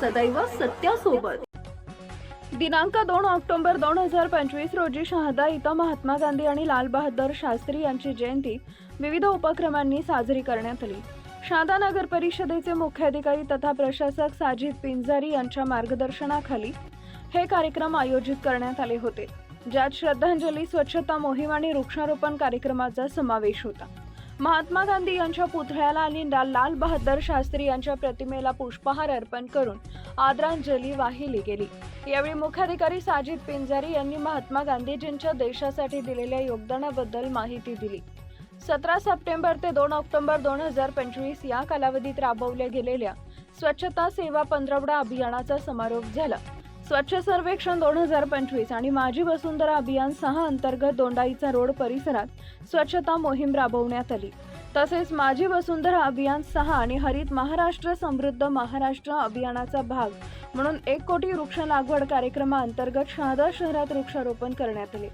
सदैव सत्यासोबत। दिनांक 2 ऑक्टोबर 2025 रोजी शहादा इथं महात्मा गांधी आणि लाल बहादूर शास्त्री यांची जयंती विविध उपक्रमांनी साजरी करण्यात आली। शहादा नगर परिषदेचे मुख्याधिकारी तथा प्रशासक साजिद पिंजारी यांच्या मार्गदर्शनाखाली हे कार्यक्रम आयोजित करण्यात आले होते, ज्यात श्रद्धांजली, स्वच्छता मोहीम आणि वृक्षारोपण कार्यक्रमाचा समावेश होता। महात्मा गांधी यांच्या पुतळ्याला आणि लाल बहादूर शास्त्री यांच्या प्रतिमेला पुष्पहार अर्पण करून आदरांजली वाहिली गेली। यावेळी मुख्याधिकारी साजिद पिंजारी यांनी महात्मा गांधीजींच्या देशासाठी दिलेल्या योगदानाबद्दल माहिती दिली। 17 सप्टेंबर ते 2 ऑक्टोबर 2025 या कालावधीत राबवल्या गेलेल्या स्वच्छता सेवा पंधरवडा अभियानाचा समारोप झाला। स्वच्छ सर्वेक्षण 2025 आणि माझी वसुंधरा अभियान 6 अंतर्गत दोंडाईचा रोड परिसरात स्वच्छता मोहीम राबवण्यात आली। तसेच माझी वसुंधरा अभियान 6 आणि हरित महाराष्ट्र समृद्ध महाराष्ट्र अभियानाचा भाग म्हणून 1 कोटी वृक्ष लागवड कार्यक्रमाअंतर्गत शहादा शहरात वृक्षारोपण करण्यात आले।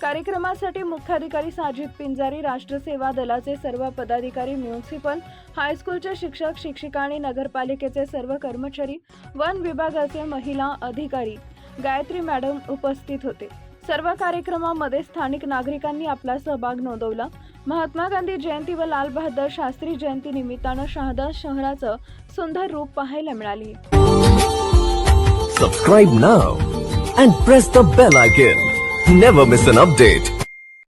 कार्यक्रमासाठी मुख्याधिकारी साजिद पिंजारी, राष्ट्र सेवा दलाचे सर्व पदाधिकारी, म्युनिसिपल हायस्कूलचे शिक्षक, शिक्षिका आणि नगरपालिकेचे सर्व कर्मचारी, वन विभागाचे महिला अधिकारी, गायत्री मॅडम उपस्थित होते। सर्व कार्यक्रमामध्ये स्थानिक नागरिकांनी आपला सहभाग नोंदवला। महात्मा गांधी जयंती व लाल बहादूर शास्त्री जयंती निमित्तानं शहादा शहराचं सुंदर रूप पाहायला मिळाली। Subscribe now and press the bell icon. Never miss an update.